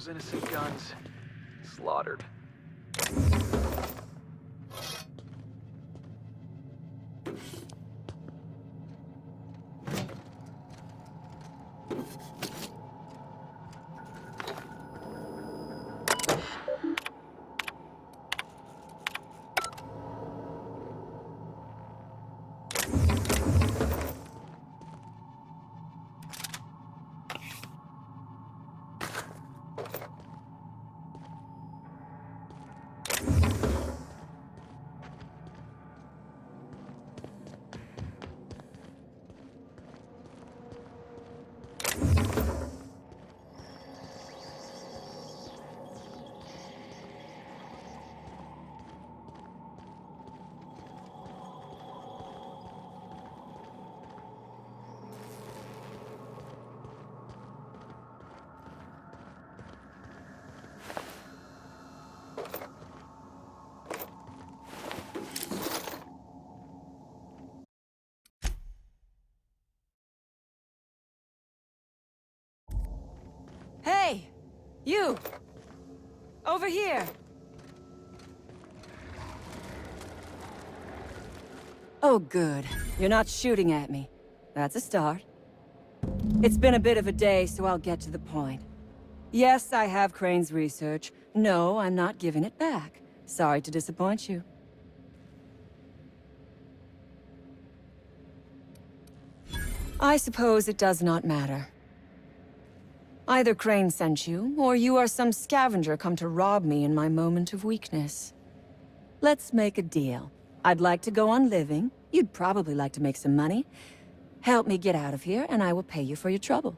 those innocent guns. Slaughtered. Hey! You! Over here! Oh, good. You're not shooting at me. That's a start. It's been a bit of a day, so I'll get to the point. Yes, I have Crane's research. No, I'm not giving it back. Sorry to disappoint you. I suppose it does not matter. Either Crane sent you, or you are some scavenger come to rob me in my moment of weakness. Let's make a deal. I'd like to go on living. You'd probably like to make some money. Help me get out of here, and I will pay you for your trouble.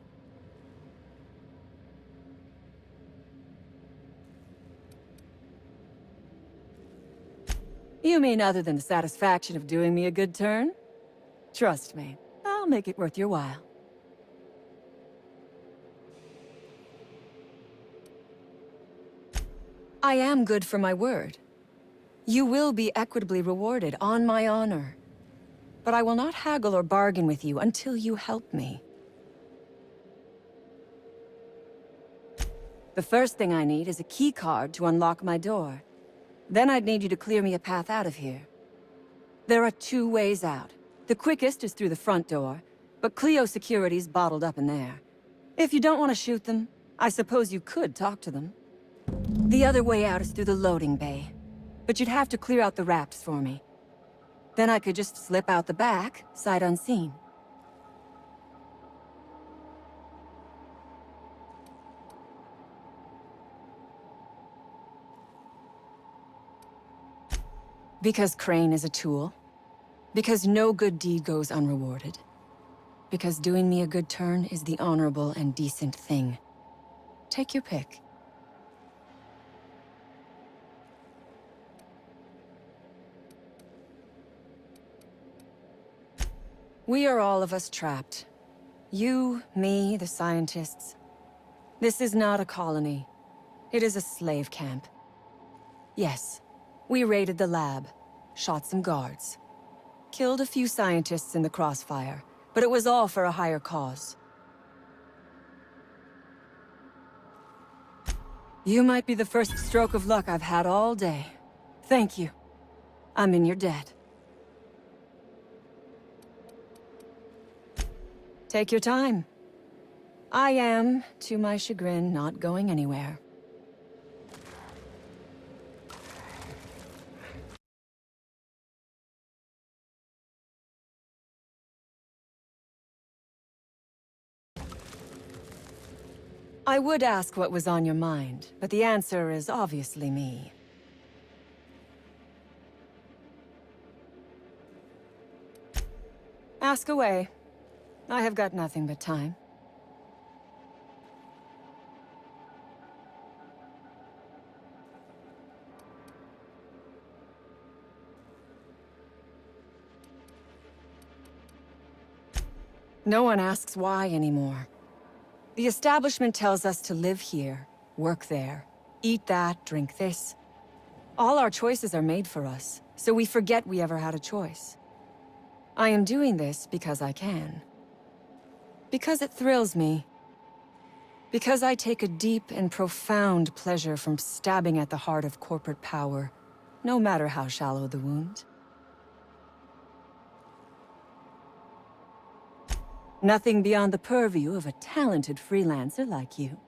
You mean other than the satisfaction of doing me a good turn? Trust me, I'll make it worth your while. I am good for my word. You will be equitably rewarded, on my honor. But I will not haggle or bargain with you until you help me. The first thing I need is a key card to unlock my door. Then I'd need you to clear me a path out of here. There are 2 ways out. The quickest is through the front door, but Cleo Security's bottled up in there. If you don't want to shoot them, I suppose you could talk to them. The other way out is through the loading bay, but you'd have to clear out the wraps for me. Then I could just slip out the back, sight unseen. Because Crane is a tool. Because no good deed goes unrewarded. Because doing me a good turn is the honorable and decent thing. Take your pick. We are all of us trapped. You, me, the scientists. This is not a colony. It is a slave camp. Yes, we raided the lab, shot some guards. Killed a few scientists in the crossfire, but it was all for a higher cause. You might be the first stroke of luck I've had all day. Thank you. I'm in your debt. Take your time. I am, to my chagrin, not going anywhere. I would ask what was on your mind, but the answer is obviously me. Ask away. I have got nothing but time. No one asks why anymore. The establishment tells us to live here, work there, eat that, drink this. All our choices are made for us, so we forget we ever had a choice. I am doing this because I can. Because it thrills me. Because I take a deep and profound pleasure from stabbing at the heart of corporate power, no matter how shallow the wound. Nothing beyond the purview of a talented freelancer like you.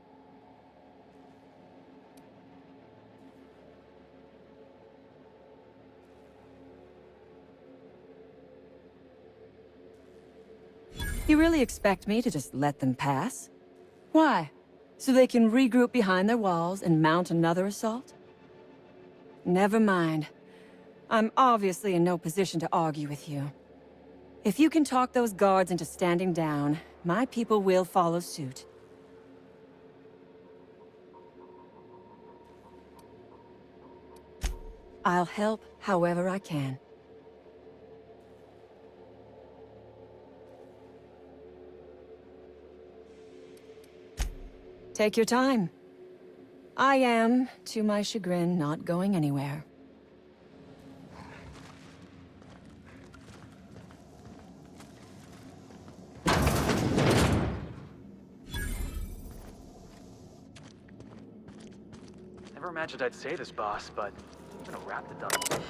You really expect me to just let them pass? Why? So they can regroup behind their walls and mount another assault? Never mind. I'm obviously in no position to argue with you. If you can talk those guards into standing down, my people will follow suit. I'll help however I can. Take your time. I am, to my chagrin, not going anywhere. Never imagined I'd say this, boss, but even a raptidon.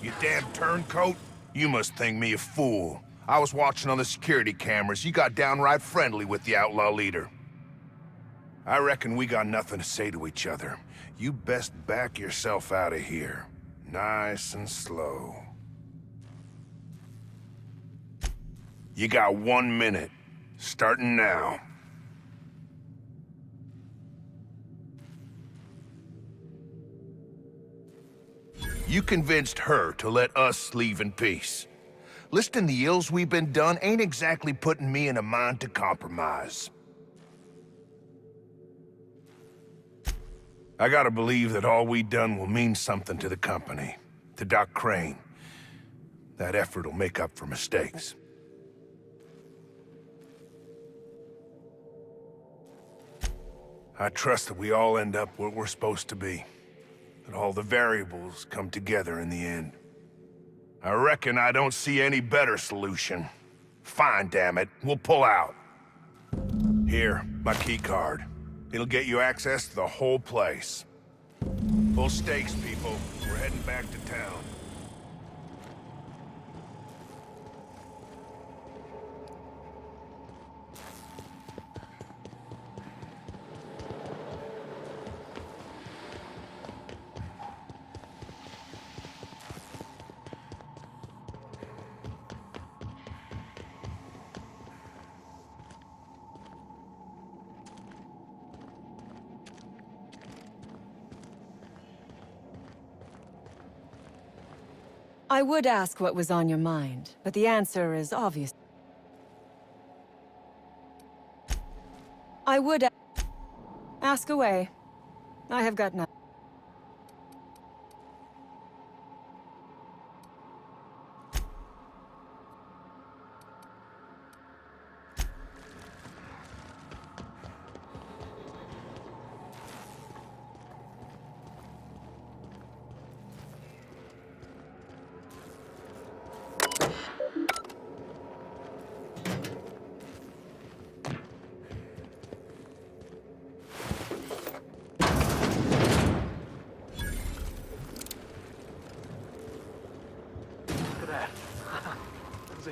You damn turncoat. You must think me a fool. I was watching on the security cameras. You got downright friendly with the outlaw leader. I reckon we got nothing to say to each other. You best back yourself out of here. Nice and slow. You got 1 minute. Starting now. You convinced her to let us leave in peace. Listing the ills we've been done ain't exactly putting me in a mind to compromise. I gotta believe that all we done will mean something to the company, to Doc Crane. That effort will make up for mistakes. I trust that we all end up where we're supposed to be. That all the variables come together in the end. I reckon I don't see any better solution. Fine, damn it. We'll pull out. Here, my key card. It'll get you access to the whole place. Full stakes, people. We're heading back to town. I would ask what was on your mind, but the answer is obvious. I would ask away. I have got nothing.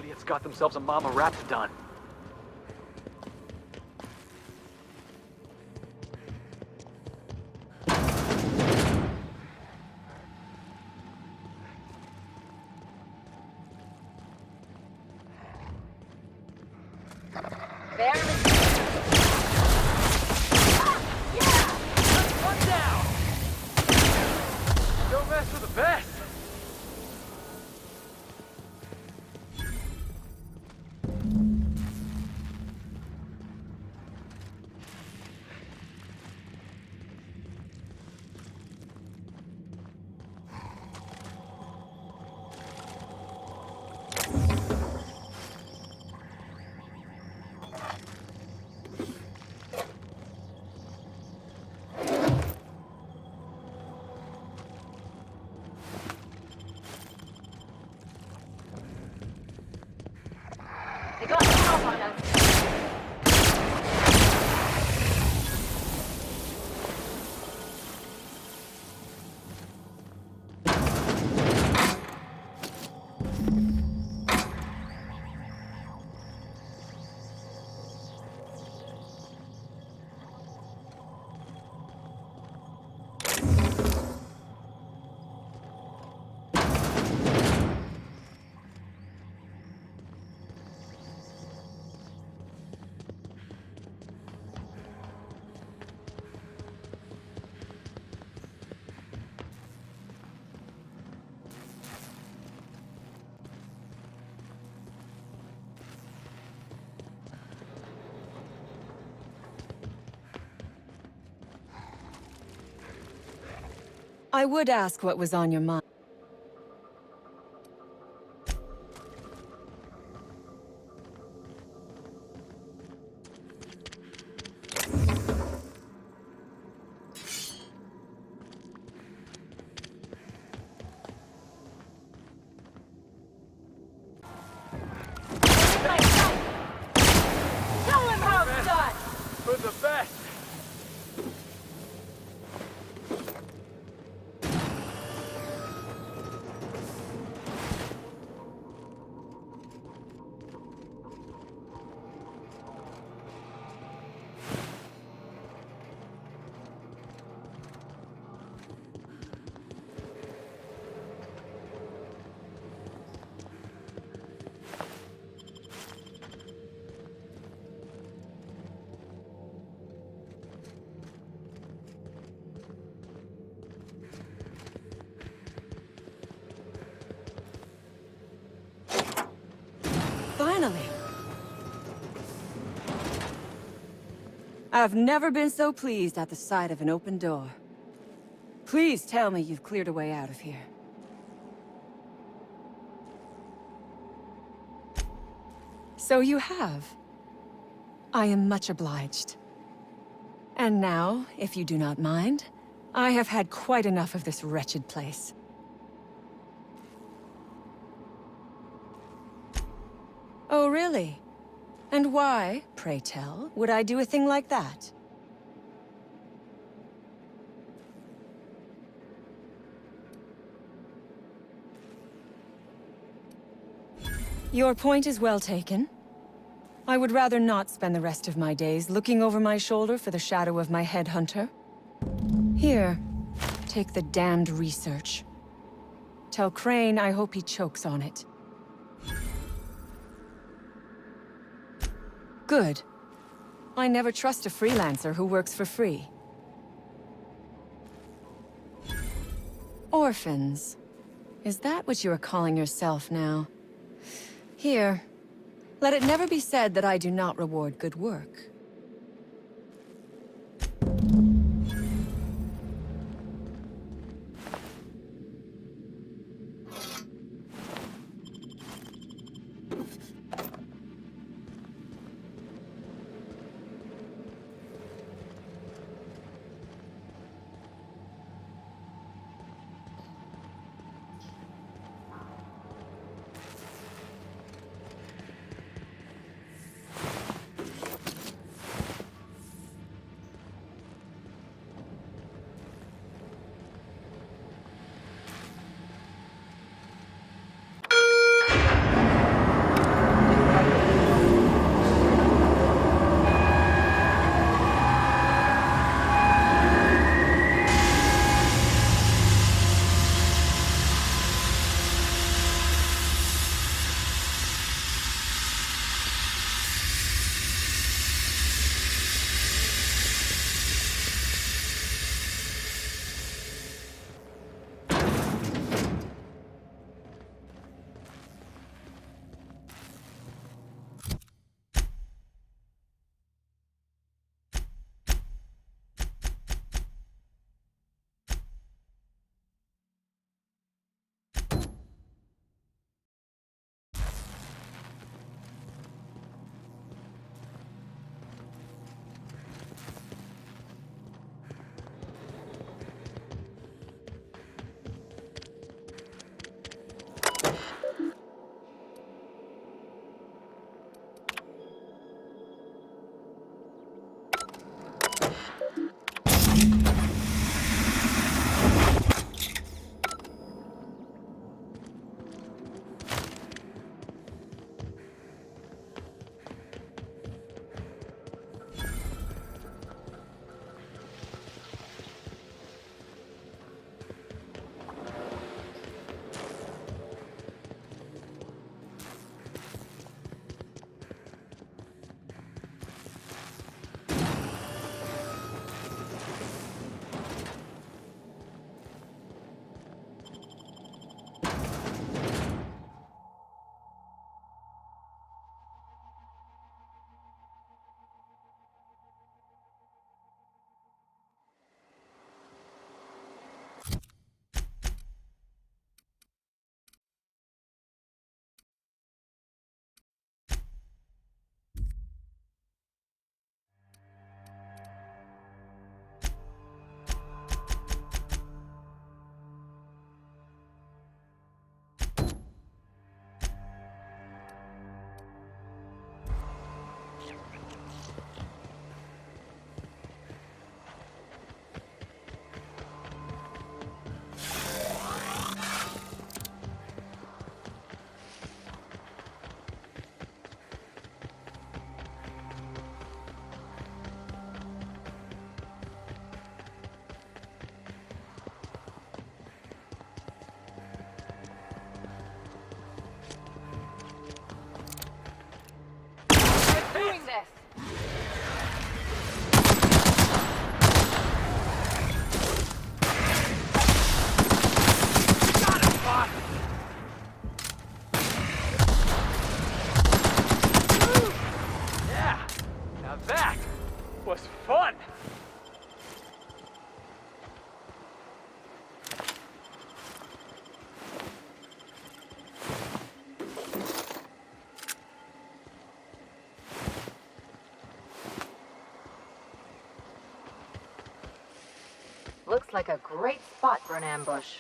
idiots got themselves a mama rats done. One down! Don't mess with the best! They got the help on us. I would ask what was on your mind. Tell him how it's done! For the best! Finally! I've never been so pleased at the sight of an open door. Please tell me you've cleared a way out of here. So you have. I am much obliged. And now, if you do not mind, I have had quite enough of this wretched place. Oh, really? And why, pray tell, would I do a thing like that? Your point is well taken. I would rather not spend the rest of my days looking over my shoulder for the shadow of my headhunter. Here, take the damned research. Tell Crane I hope he chokes on it. Good. I never trust a freelancer who works for free. Orphans. Is that what you are calling yourself now? Here. Let it never be said that I do not reward good work. looks like a great spot for an ambush.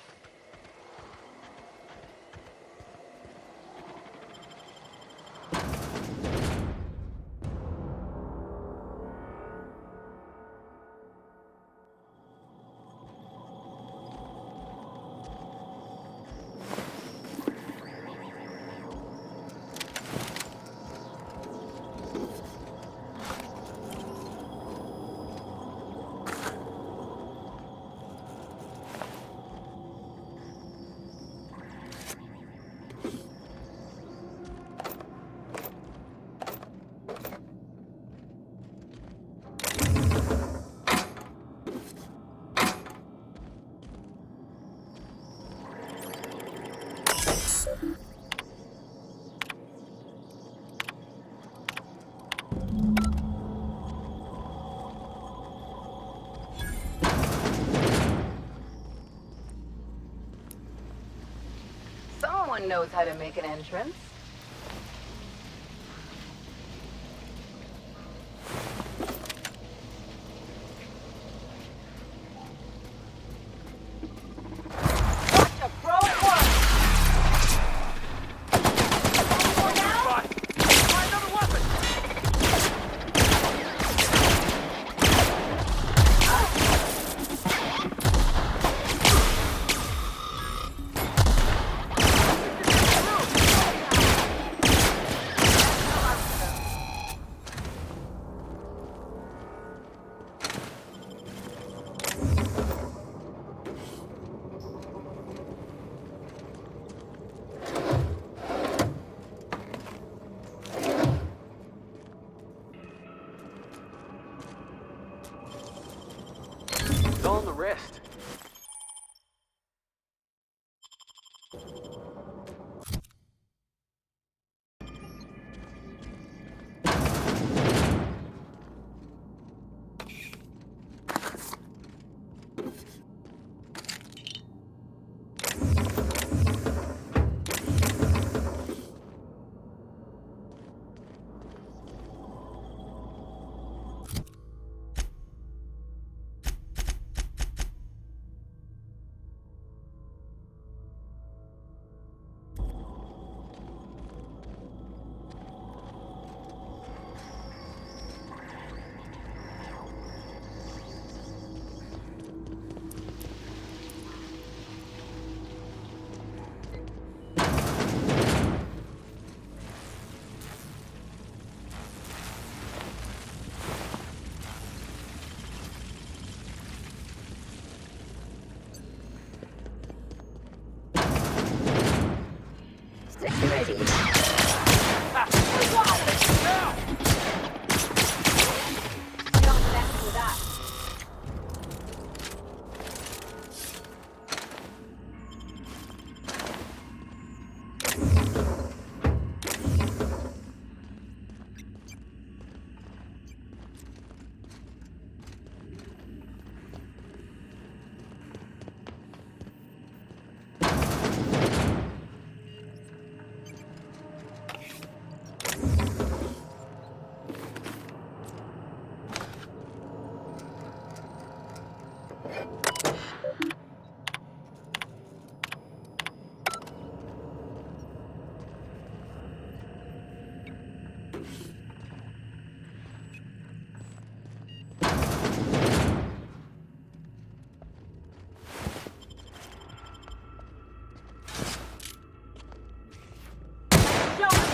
Someone knows how to make an entrance. Watch a pro work! For now? Find another weapon! It's all in the wrist. Ready. Now! Don't mess with that.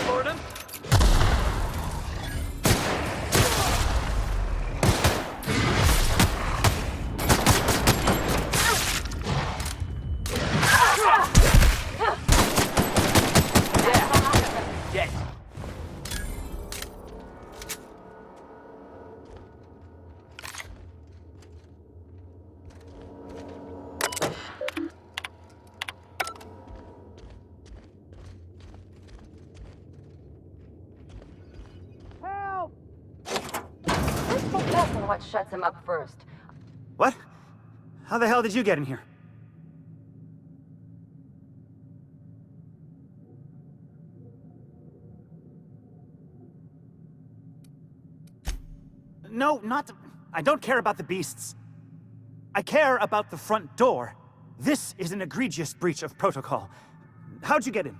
Gordon! Yes. Let's take bets on what shuts him up first. What? How the hell did you get in here? No, not... I don't care about the beasts. I care about the front door. This is an egregious breach of protocol. How'd you get in?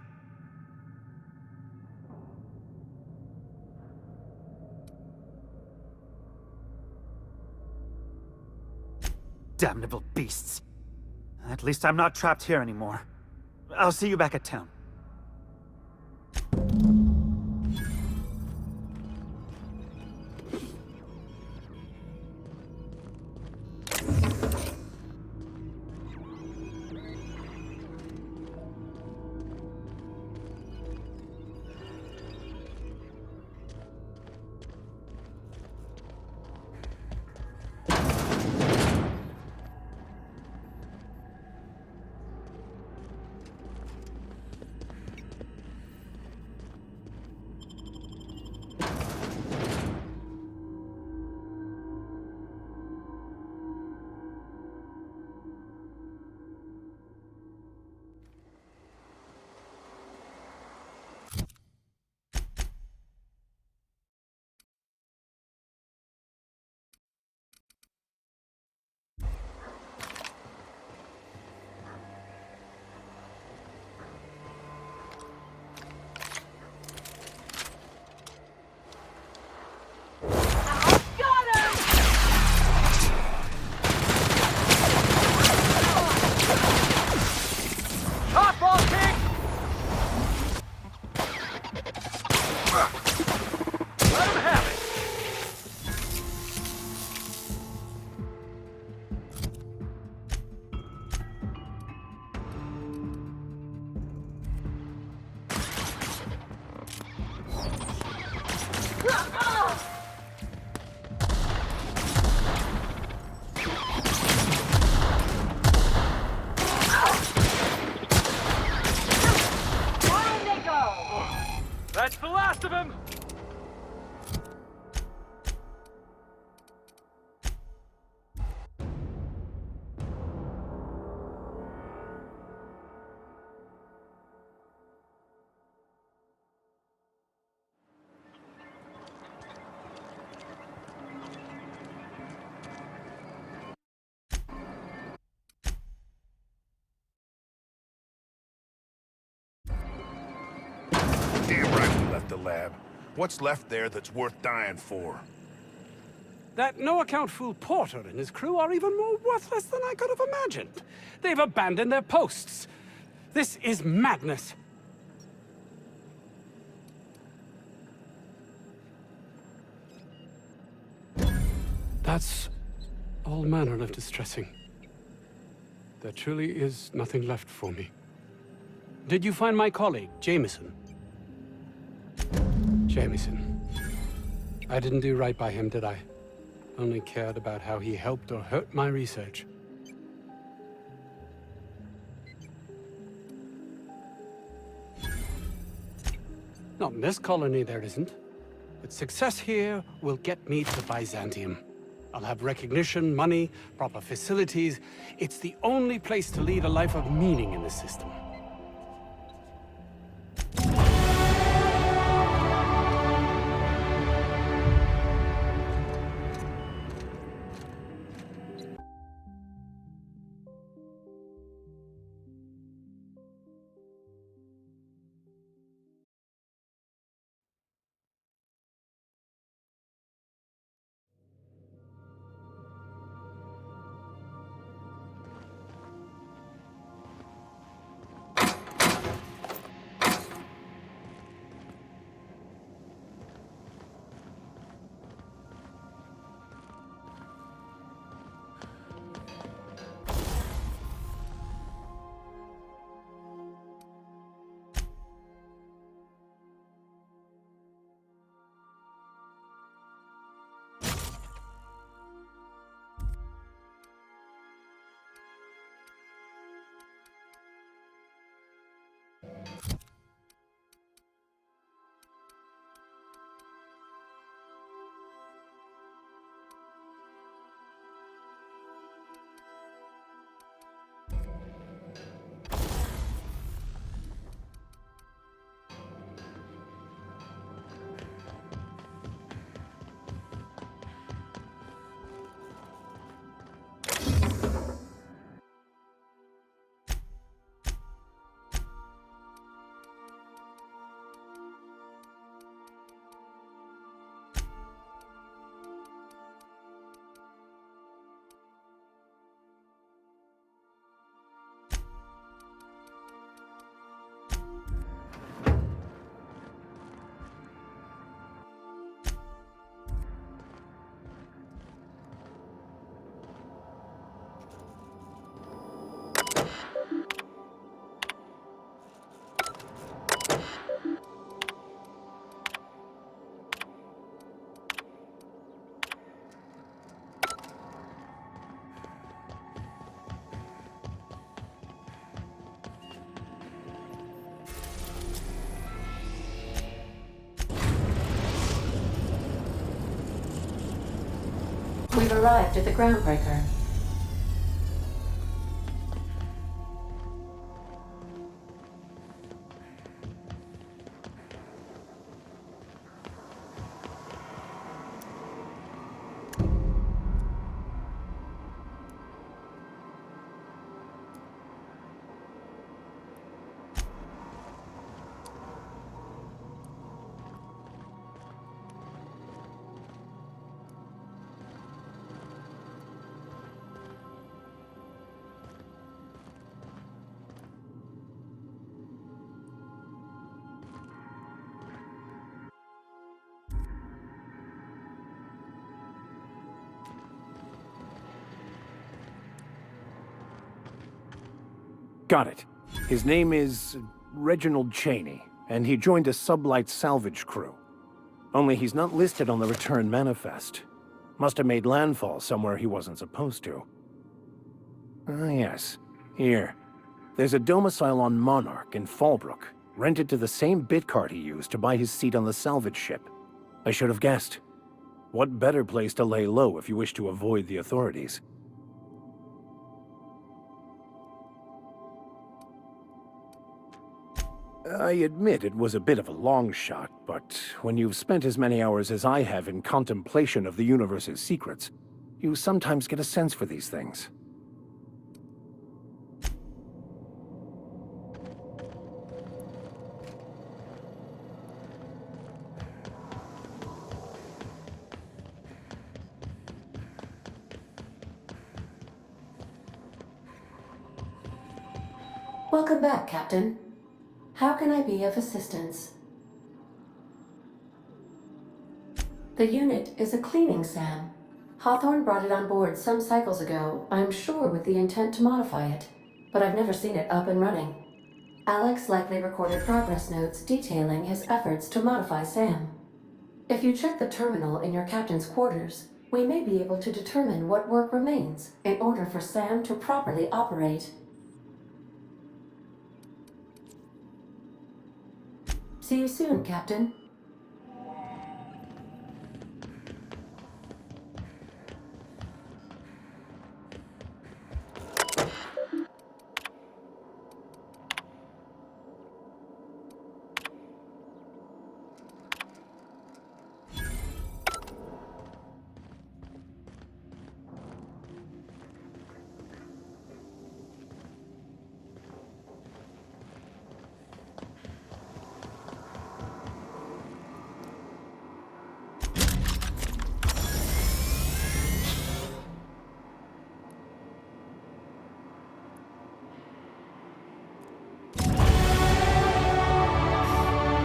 Damnable beasts. At least I'm not trapped here anymore. I'll see you back at town. That's the last of him! Damn right we left the lab. What's left there that's worth dying for? That no-account fool Porter and his crew are even more worthless than I could have imagined. They've abandoned their posts. This is madness. That's all manner of distressing. There truly is nothing left for me. Did you find my colleague, Jameson? Jameson. I didn't do right by him, did I? Only cared about how he helped or hurt my research. Not in this colony, there isn't. But success here will get me to Byzantium. I'll have recognition, money, proper facilities. It's the only place to lead a life of meaning in this system. arrived at the groundbreaker. Got it. His name is Reginald Cheney, and he joined a sublight salvage crew. Only he's not listed on the return manifest. Must have made landfall somewhere he wasn't supposed to. Ah, yes. Here. There's a domicile on Monarch in Fallbrook, rented to the same bit card he used to buy his seat on the salvage ship. I should have guessed. What better place to lay low if you wish to avoid the authorities? I admit it was a bit of a long shot, but when you've spent as many hours as I have in contemplation of the universe's secrets, you sometimes get a sense for these things. Welcome back, Captain. How can I be of assistance? The unit is a cleaning SAM. Hawthorne brought it on board some cycles ago, I'm sure with the intent to modify it, but I've never seen it up and running. Alex likely recorded progress notes detailing his efforts to modify SAM. If you check the terminal in your captain's quarters, we may be able to determine what work remains in order for SAM to properly operate. See you soon, Captain.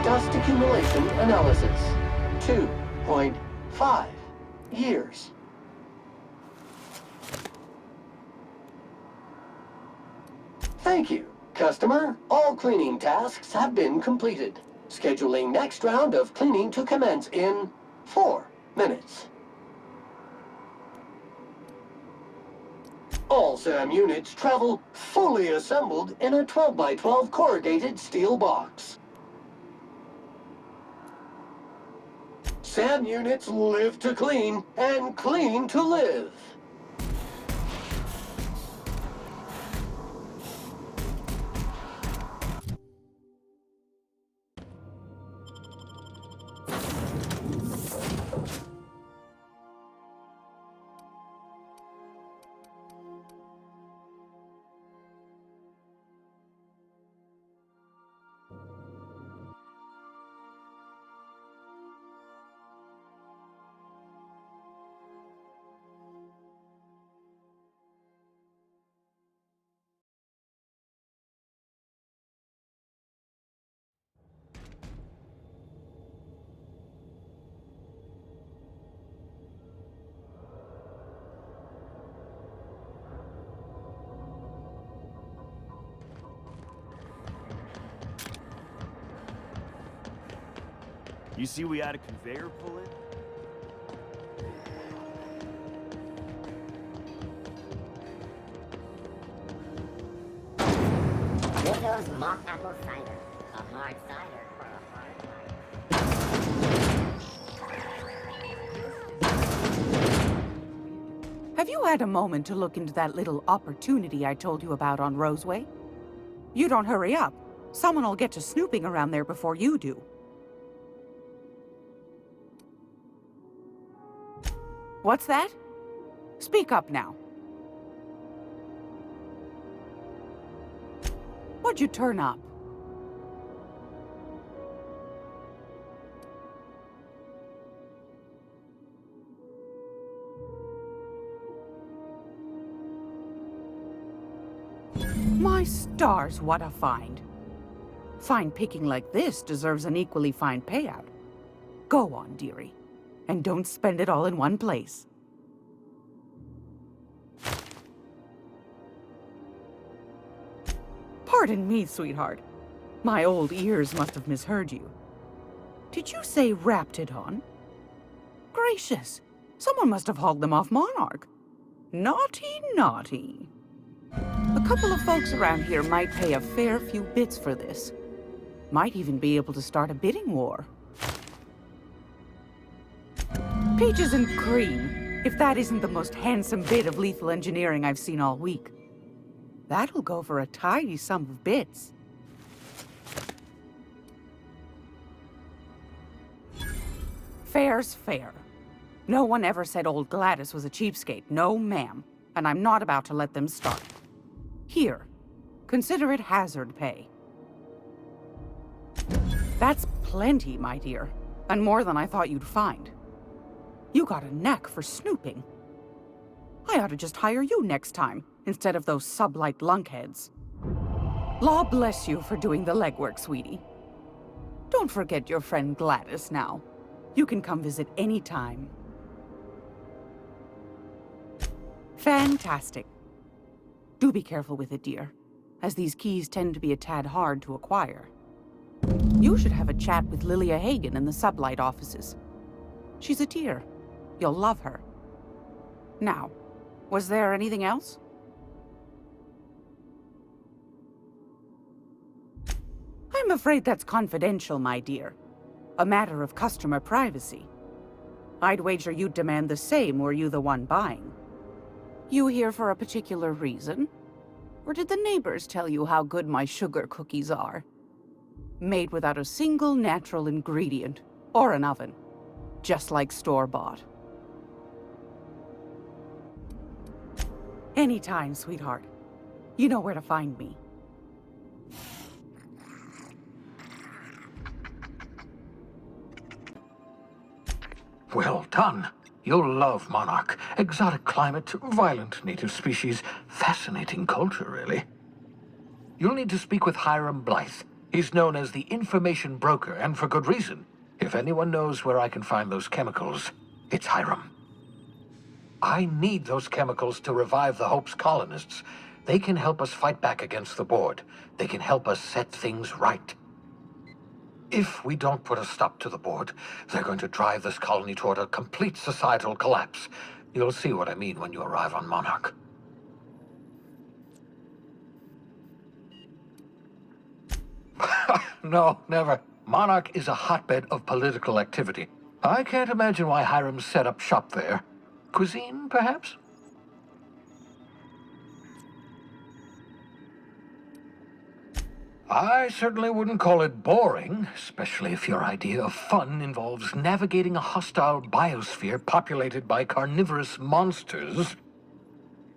Dust accumulation analysis. 2.5 years. Thank you, customer. All cleaning tasks have been completed. Scheduling next round of cleaning to commence in 4 minutes. All SAM units travel fully assembled in a 12x12 corrugated steel box. SAM units live to clean and clean to live. You see we had a conveyor pull in? Windows mock apple cider. A hard cider for a hard life. Have you had a moment to look into that little opportunity I told you about on Roseway? You don't hurry up. Someone will get to snooping around there before you do. What's that? Speak up now. What'd you turn up? My stars, what a find. Fine picking like this deserves an equally fine payout. Go on, dearie. And don't spend it all in one place. Pardon me, sweetheart. My old ears must have misheard you. Did you say Raptidon? Gracious, someone must have hauled them off Monarch. Naughty, naughty. A couple of folks around here might pay a fair few bits for this. Might even be able to start a bidding war. Peaches and cream, if that isn't the most handsome bit of lethal engineering I've seen all week. That'll go for a tidy sum of bits. Fair's fair. No one ever said old Gladys was a cheapskate. No, ma'am. And I'm not about to let them start. Here, consider it hazard pay. That's plenty, my dear. And more than I thought you'd find. You got a knack for snooping. I ought to just hire you next time, instead of those sublight lunkheads. Law bless you for doing the legwork, sweetie. Don't forget your friend Gladys now. You can come visit any time. Fantastic. Do be careful with it, dear, as these keys tend to be a tad hard to acquire. You should have a chat with Lilia Hagen in the sublight offices. She's a dear. You'll love her. Now, was there anything else? I'm afraid that's confidential, my dear. A matter of customer privacy. I'd wager you'd demand the same were you the one buying. You here for a particular reason? Or did the neighbors tell you how good my sugar cookies are? Made without a single natural ingredient, or an oven. Just like store-bought. Anytime, sweetheart. You know where to find me. Well done. You'll love Monarch. Exotic climate, violent native species, fascinating culture, really. You'll need to speak with Hiram Blythe. He's known as the information broker, and for good reason. If anyone knows where I can find those chemicals, it's Hiram. I need those chemicals to revive the Hope's colonists. They can help us fight back against the Board. They can help us set things right. If we don't put a stop to the Board, they're going to drive this colony toward a complete societal collapse. You'll see what I mean when you arrive on Monarch. No, never. Monarch is a hotbed of political activity. I can't imagine why Hiram set up shop there. Cuisine, perhaps? I certainly wouldn't call it boring, especially if your idea of fun involves navigating a hostile biosphere populated by carnivorous monsters.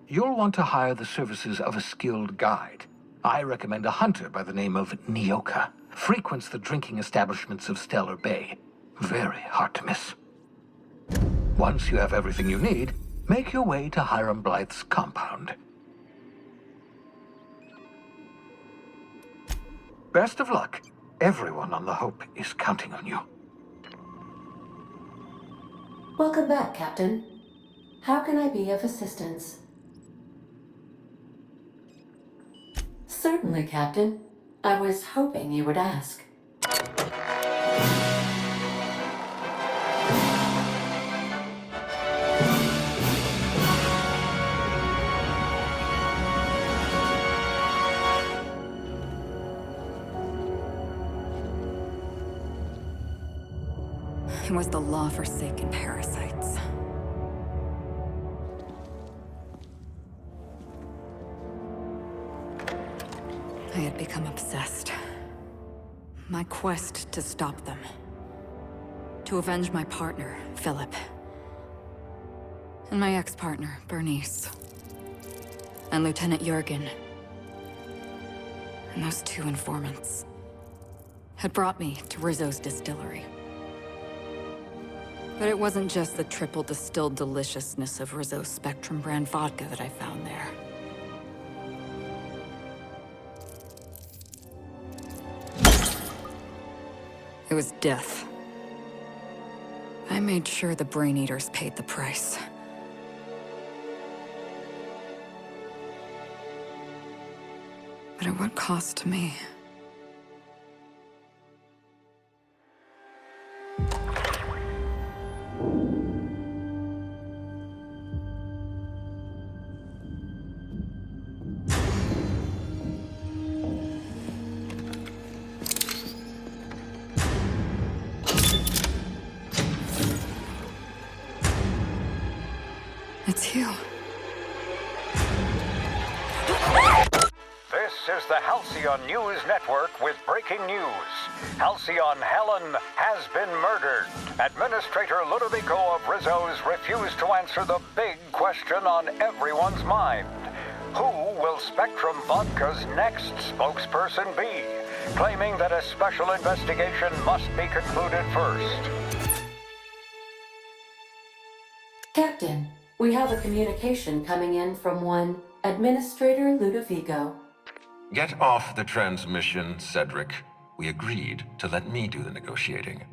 You'll want to hire the services of a skilled guide. I recommend a hunter by the name of Nyoka. Frequents the drinking establishments of Stellar Bay. Very hard to miss. Once you have everything you need, make your way to Hiram Blythe's compound. Best of luck. Everyone on the Hope is counting on you. Welcome back, Captain. How can I be of assistance? Certainly, Captain. I was hoping you would ask. It was the law-forsaken parasites. I had become obsessed. My quest to stop them. To avenge my partner, Philip. And my ex-partner, Bernice. And Lieutenant Jurgen. And those two informants had brought me to Rizzo's distillery. But it wasn't just the triple distilled deliciousness of Rizzo's Spectrum brand vodka that I found there. It was death. I made sure the Brain Eaters paid the price. But at what cost to me? It's you. This is the Halcyon News Network with breaking news. Halcyon Helen has been murdered. Administrator Ludovico of Rizzo's refused to answer the big question on everyone's mind. Who will Spectrum Vodka's next spokesperson be? Claiming that a special investigation must be concluded first. Captain, we have a communication coming in from one Administrator Ludovico. Get off the transmission, Cedric. We agreed to let me do the negotiating.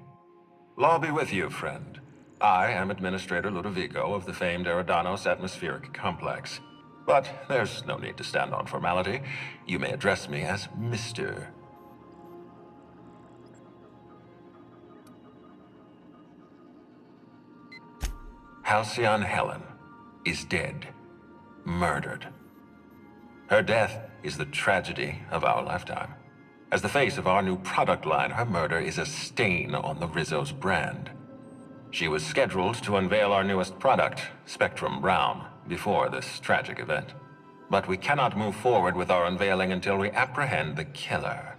Law be with you, friend. I am Administrator Ludovico of the famed Eridanos Atmospheric Complex. But there's no need to stand on formality. You may address me as Mr. Halcyon Helen is dead. Murdered. Her death is the tragedy of our lifetime. As the face of our new product line, her murder is a stain on the Rizzo's brand. She was scheduled to unveil our newest product, Spectrum Brown, before this tragic event. But we cannot move forward with our unveiling until we apprehend the killer.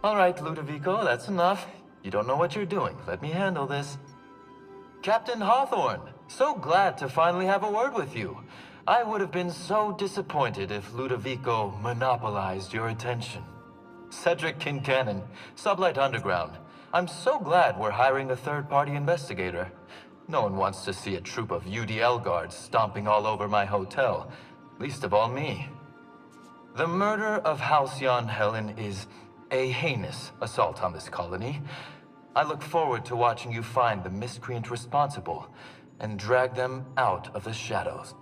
All right, Ludovico, that's enough. You don't know what you're doing. Let me handle this. Captain Hawthorne, so glad to finally have a word with you. I would have been so disappointed if Ludovico monopolized your attention. Cedric Kincannon, Sublight Underground. I'm so glad we're hiring a third-party investigator. No one wants to see a troop of UDL guards stomping all over my hotel, least of all me. The murder of Halcyon Helen is a heinous assault on this colony. I look forward to watching you find the miscreant responsible and drag them out of the shadows.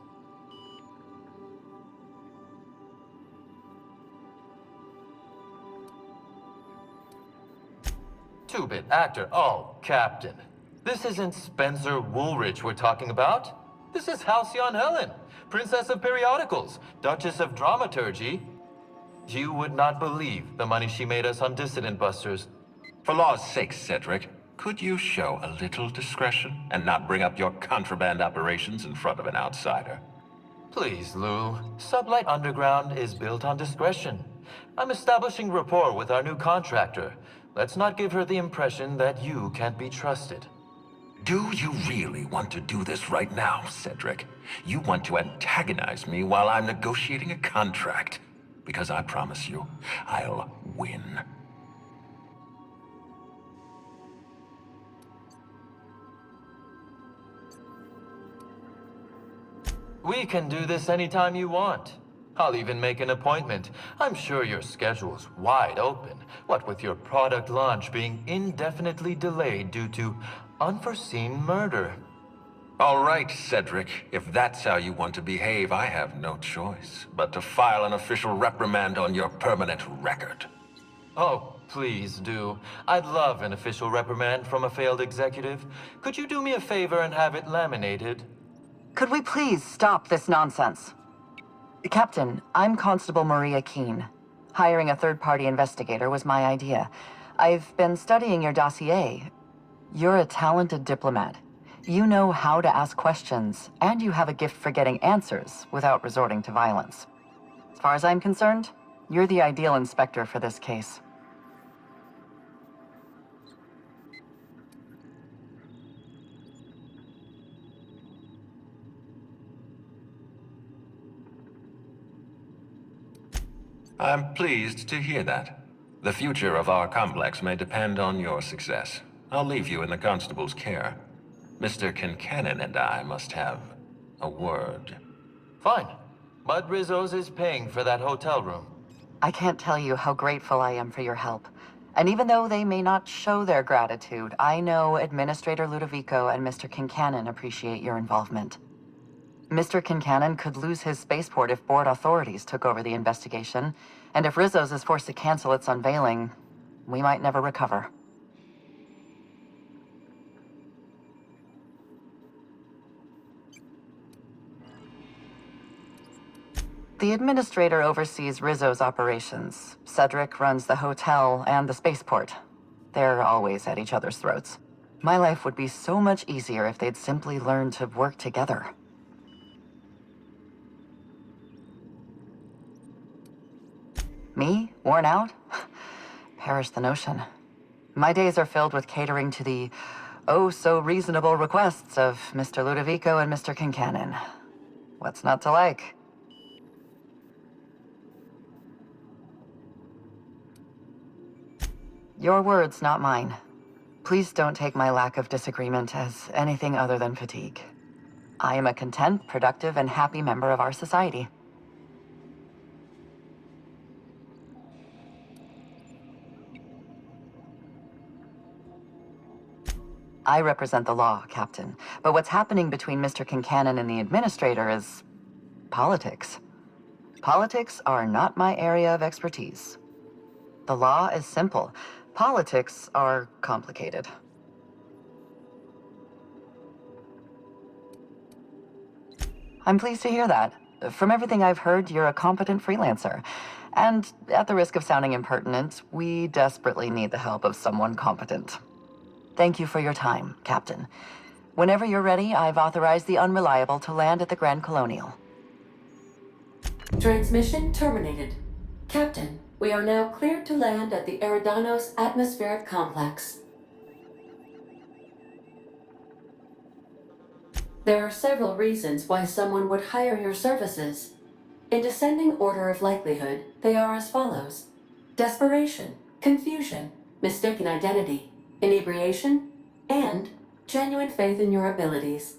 Two-bit actor. Oh, Captain. This isn't Spencer Woolrich we're talking about. This is Halcyon Helen, Princess of Periodicals, Duchess of Dramaturgy. You would not believe the money she made us on Dissident Busters. For law's sake, Cedric, could you show a little discretion and not bring up your contraband operations in front of an outsider? Please, Lou. Sublight Underground is built on discretion. I'm establishing rapport with our new contractor. Let's not give her the impression that you can't be trusted. Do you really want to do this right now, Cedric? You want to antagonize me while I'm negotiating a contract. Because I promise you, I'll win. We can do this anytime you want. I'll even make an appointment. I'm sure your schedule's wide open. What with your product launch being indefinitely delayed due to unforeseen murder. All right, Cedric. If that's how you want to behave, I have no choice but to file an official reprimand on your permanent record. Oh, please do. I'd love an official reprimand from a failed executive. Could you do me a favor and have it laminated? Could we please stop this nonsense? Captain, I'm Constable Maria Keene. Hiring a third-party investigator was my idea. I've been studying your dossier. You're a talented diplomat. You know how to ask questions, and you have a gift for getting answers without resorting to violence. As far as I'm concerned, you're the ideal inspector for this case. I'm pleased to hear that. The future of our complex may depend on your success. I'll leave you in the constable's care. Mr. Kincannon and I must have a word. Fine. But Rizzo's is paying for that hotel room. I can't tell you how grateful I am for your help. And even though they may not show their gratitude, I know Administrator Ludovico and Mr. Kincannon appreciate your involvement. Mr. Kincannon could lose his spaceport if board authorities took over the investigation, and if Rizzo's is forced to cancel its unveiling, we might never recover. The Administrator oversees Rizzo's operations. Cedric runs the hotel and the spaceport. They're always at each other's throats. My life would be so much easier if they'd simply learned to work together. Me? Worn out? Perish the notion. My days are filled with catering to the oh-so-reasonable requests of Mr. Ludovico and Mr. Kincannon. What's not to like? Your words, not mine. Please don't take my lack of disagreement as anything other than fatigue. I am a content, productive, and happy member of our society. I represent the law, Captain. But what's happening between Mr. Kincannon and the Administrator is politics. Politics are not my area of expertise. The law is simple. Politics are complicated. I'm pleased to hear that. From everything I've heard, you're a competent freelancer. And at the risk of sounding impertinent, we desperately need the help of someone competent. Thank you for your time, Captain. Whenever you're ready, I've authorized the Unreliable to land at the Grand Colonial. Transmission terminated. Captain, we are now cleared to land at the Eridanos Atmospheric Complex. There are several reasons why someone would hire your services. In descending order of likelihood, they are as follows: desperation, confusion, mistaken identity, inebriation, and genuine faith in your abilities.